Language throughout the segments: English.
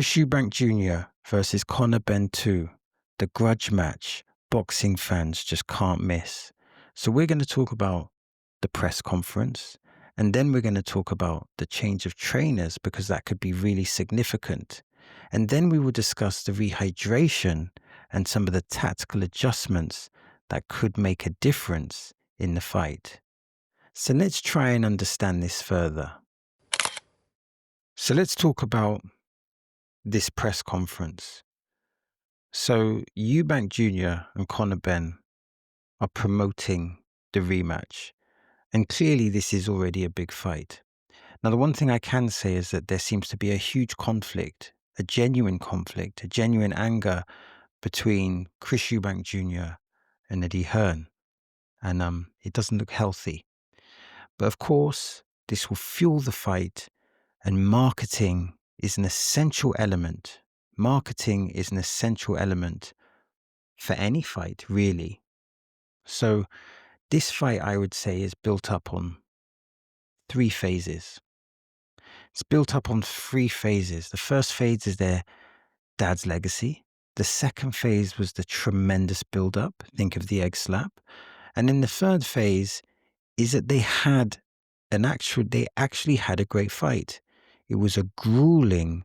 Eubank Jr. versus Conor Benn 2, the Grudge match boxing fans just can't miss. So we're going to talk about the press conference, and then we're going to talk about the change of trainers because that could be really significant. And then we will discuss the rehydration and some of the tactical adjustments that could make a difference in the fight. So let's try and understand this further. So let's talk about this press conference. So Eubank Jr. and Conor Benn are promoting the rematch. And clearly this is already a big fight. Now, the one thing I can say is that there seems to be a huge conflict, a genuine anger between Eubank Jr. and Eddie Hearn. And it doesn't look healthy. But of course, this will fuel the fight, and marketing is an essential element. Marketing is an essential element for any fight, really. So this fight, I would say, is built up on 3 phases. It's built up on 3 phases. The first phase is their dad's legacy. The second phase was the tremendous build-up. Think of the egg slap. And then the third phase is that they actually had a great fight. It was a grueling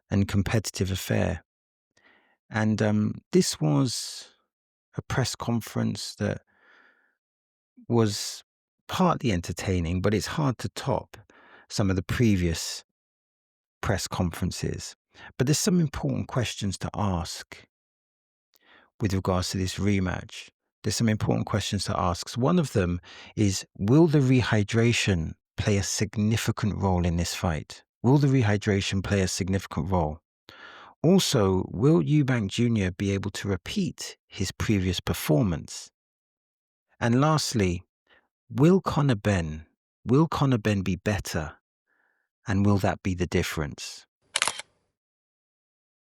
and competitive affair. And this was a press conference that was partly entertaining, but it's hard to top some of the previous press conferences. But there's some important questions to ask with regards to this rematch. There's some important questions to ask. So one of them is, will the rehydration play a significant role in this fight? Will the rehydration play a significant role? Also, will Eubank Jr. be able to repeat his previous performance? And lastly, will Conor Benn be better? And will that be the difference?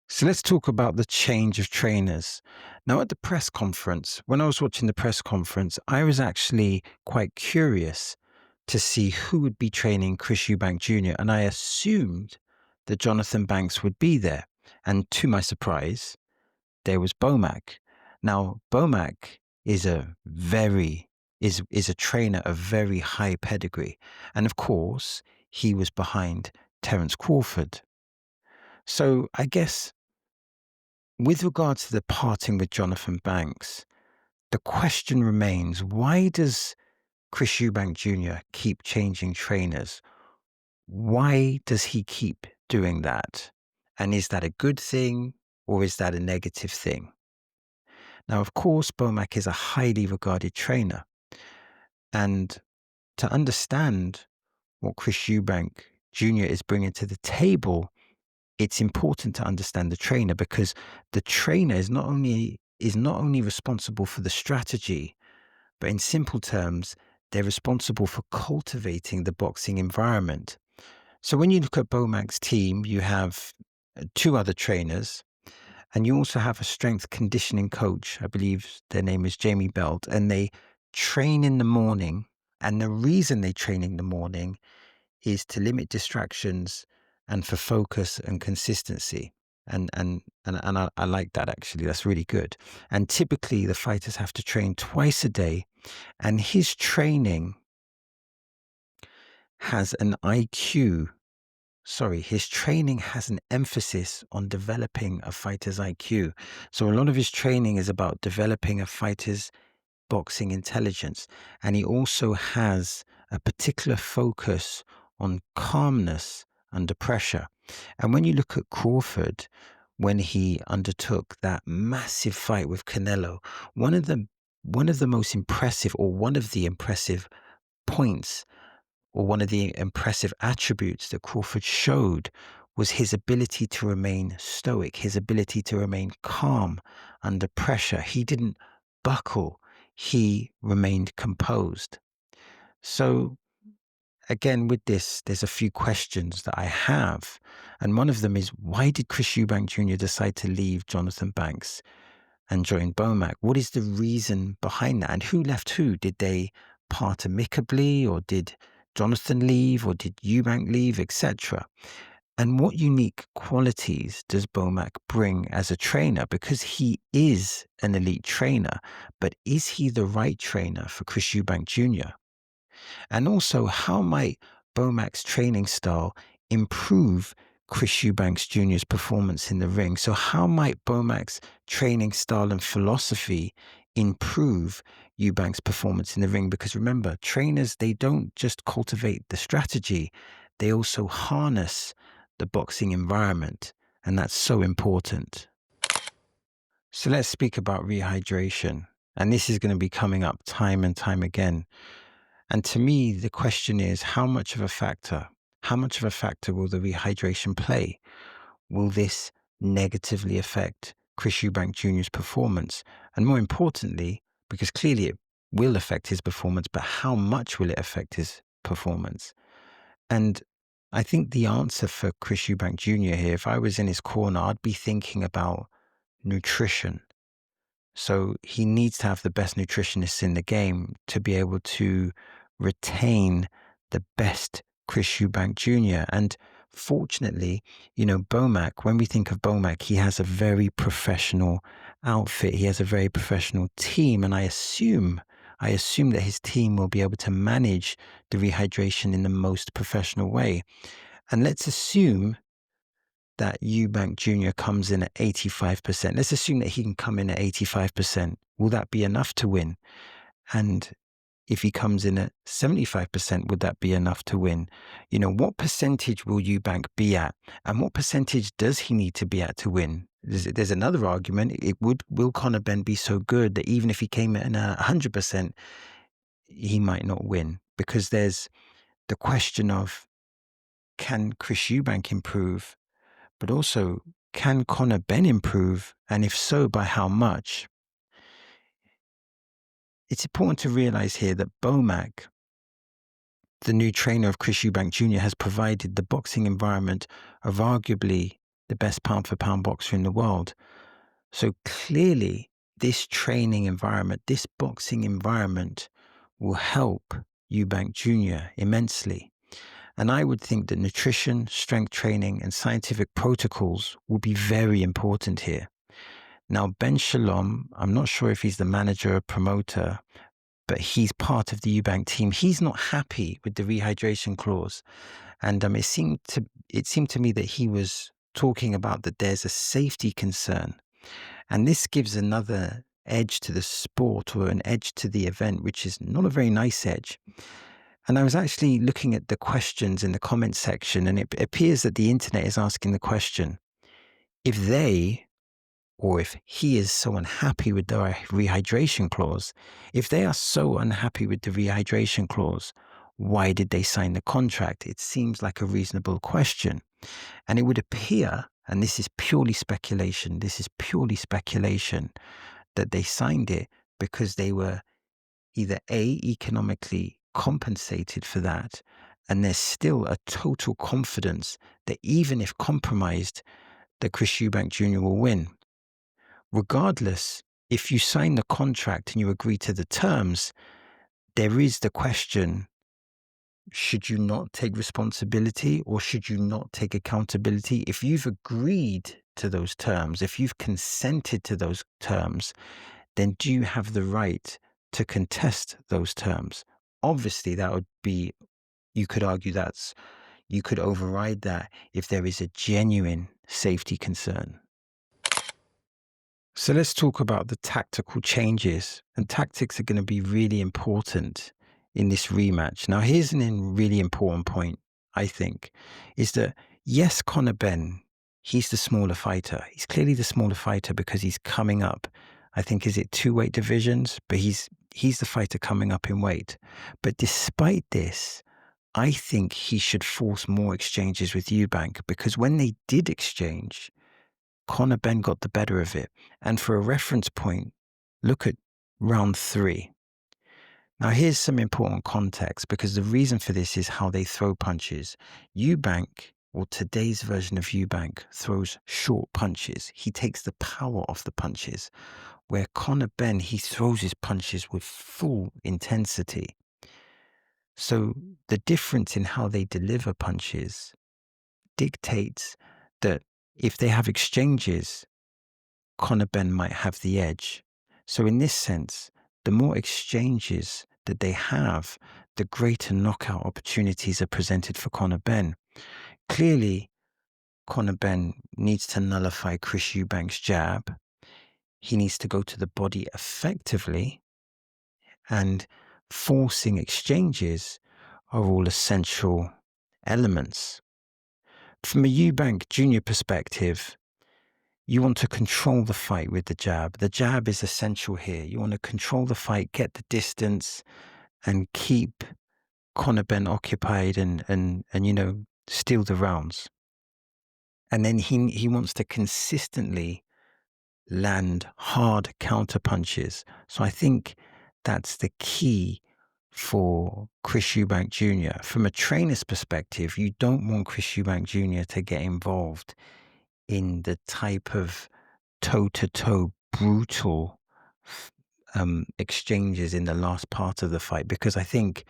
So let's talk about the change of trainers. Now, at the press conference, when I was watching the press conference, I was actually quite curious to see who would be training Eubank Jr. And I assumed that Jonathan Banks would be there. And to my surprise, there was Eubnak. Now, Eubnak is a trainer of very high pedigree. And of course, he was behind Terence Crawford. So I guess with regards to the parting with Jonathan Banks, the question remains, why does Eubank Jr. keep changing trainers? Why does he keep doing that? And is that a good thing or is that a negative thing? Now, of course, Eubnak is a highly regarded trainer. And to understand what Eubank Jr. is bringing to the table, it's important to understand the trainer, because the trainer is not only responsible for the strategy, but in simple terms, they're responsible for cultivating the boxing environment. So when you look at Eubnak's team, you have 2 other trainers, and you also have a strength conditioning coach. I believe their name is Jamie Belt, and they train in the morning. And the reason they train in the morning is to limit distractions and for focus and consistency. And I like that, actually. That's really good. And typically the fighters have to train twice a day, and his training has an emphasis on developing a fighter's IQ. So a lot of his training is about developing a fighter's boxing intelligence. And he also has a particular focus on calmness under pressure. And when you look at Crawford, when he undertook that massive fight with Canelo, one of the most impressive, or one of the impressive points, or one of the impressive attributes that Crawford showed was his ability to remain stoic, his ability to remain calm under pressure. He didn't buckle. He remained composed. So again, with this, there's a few questions that I have. And one of them is, why did Eubank Jr. decide to leave Jonathan Banks and join Eubnak? What is the reason behind that? And who left who? Did they part amicably, or did Jonathan leave, or did Eubank leave, etc.? And what unique qualities does Bomac bring as a trainer? Because he is an elite trainer, but is he the right trainer for Chris Eubank Jr.? And also, how might Bomac's training style improve Chris Eubank Jr.'s performance in the ring? So how might Bomac's training style and philosophy improve Eubank's performance in the ring? Because remember, trainers, they don't just cultivate the strategy, they also harness the boxing environment. And that's so important. So let's speak about rehydration. And this is going to be coming up time and time again. And to me, the question is, how much of a factor will the rehydration play? Will this negatively affect Chris Eubank Jr.'s performance? And more importantly, because clearly it will affect his performance, but how much will it affect his performance? And I think the answer for Chris Eubank Jr. here, if I was in his corner, I'd be thinking about nutrition. So he needs to have the best nutritionists in the game to be able to retain the best Chris Eubank Jr. And fortunately, Bomac, when we think of Bomac, he has a very professional outfit. He has a very professional team. And I assume that his team will be able to manage the rehydration in the most professional way. And let's assume that Eubank Jr. comes in at 85%. Let's assume that he can come in at 85%. Will that be enough to win? And if he comes in at 75%, would that be enough to win? What percentage will Eubank be at? And what percentage does he need to be at to win? There's another argument. Will Conor Benn be so good that even if he came in at 100%, he might not win? Because there's the question of, can Chris Eubank improve? But also, can Conor Benn improve? And if so, by how much? It's important to realize here that Bomac, the new trainer of Chris Eubank Jr., has provided the boxing environment of arguably the best pound-for-pound boxer in the world. So clearly, this training environment, this boxing environment will help Eubank Jr. immensely. And I would think that nutrition, strength training, and scientific protocols will be very important here. Now, Ben Shalom, I'm not sure if he's the manager or promoter, but he's part of the Eubank team. He's not happy with the rehydration clause. And it seemed to me that he was talking about that there's a safety concern. And this gives another edge to the sport, or an edge to the event, which is not a very nice edge. And I was actually looking at the questions in the comment section, and it appears that the internet is asking the question, if they, or if he is so unhappy with the rehydration clause, if they are so unhappy with the rehydration clause, why did they sign the contract? It seems like a reasonable question. And it would appear, and this is purely speculation, that they signed it because they were either A, economically compensated for that, and there's still a total confidence that even if compromised, that Chris Eubank Jr. will win. Regardless, if you sign the contract and you agree to the terms, there is the question, should you not take responsibility, or should you not take accountability? If you've agreed to those terms, if you've consented to those terms, then do you have the right to contest those terms? Obviously, that would be, you could argue you could override that if there is a genuine safety concern. So let's talk about the tactical changes, and tactics are going to be really important in this rematch. Now, here's an really important point, I think, is that yes, Conor Benn, he's the smaller fighter. He's clearly the smaller fighter because he's coming up. I think, is it 2 weight divisions? But he's the fighter coming up in weight. But despite this, I think he should force more exchanges with Eubank, because when they did exchange, Conor Benn got the better of it. And for a reference point, look at round 3. Now, here's some important context, because the reason for this is how they throw punches. Eubank, or today's version of Eubank, throws short punches. He takes the power off the punches, where Conor Benn, he throws his punches with full intensity. So the difference in how they deliver punches dictates that if they have exchanges, Conor Benn might have the edge. So in this sense, the more exchanges that they have, the greater knockout opportunities are presented for Conor Benn. Clearly, Conor Benn needs to nullify Chris Eubank's jab. He needs to go to the body effectively, and forcing exchanges are all essential elements. From a Eubank Jr. perspective, you want to control the fight with the jab. The jab is essential here. You want to control the fight, get the distance, and keep Conor Benn occupied and steal the rounds. And then he wants to consistently land hard counter punches. So I think that's the key for Chris Eubank Jr. From a trainer's perspective, you don't want Chris Eubank Jr. to get involved in the type of toe-to-toe brutal exchanges in the last part of the fight, because I think,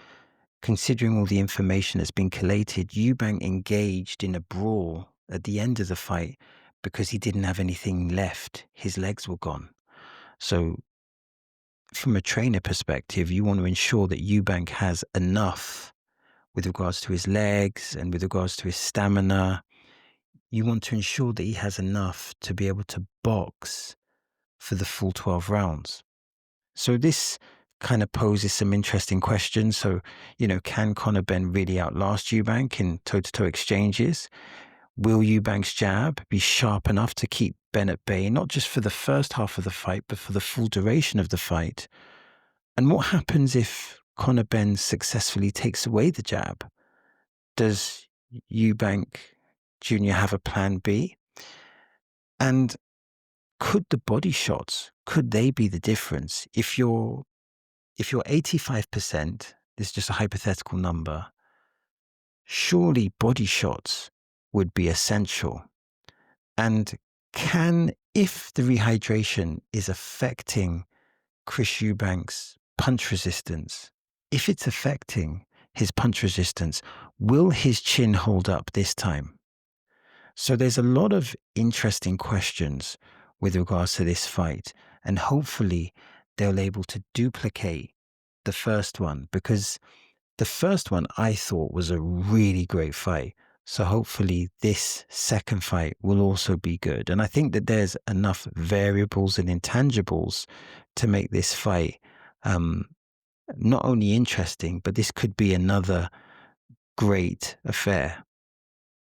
considering all the information that's been collated, Eubank engaged in a brawl at the end of the fight because he didn't have anything left. His legs were gone. So from a trainer perspective, you want to ensure that Eubank has enough with regards to his legs and with regards to his stamina. You want to ensure that he has enough to be able to box for the full 12 rounds. So this kind of poses some interesting questions. So, can Conor Benn really outlast Eubank in toe-to-toe exchanges? Will Eubank's jab be sharp enough to keep Benn at bay, not just for the first half of the fight, but for the full duration of the fight? And what happens if Conor Benn successfully takes away the jab? Does Eubank Jr. have a plan B? And could the body shots, could they be the difference? If you're 85%, this is just a hypothetical number, surely body shots would be essential. And if the rehydration is affecting Chris Eubank's punch resistance, if it's affecting his punch resistance, will his chin hold up this time? So there's a lot of interesting questions with regards to this fight, and hopefully they're able to duplicate the first one, because the first one I thought was a really great fight. So hopefully this second fight will also be good. And I think that there's enough variables and intangibles to make this fight not only interesting, but this could be another great affair.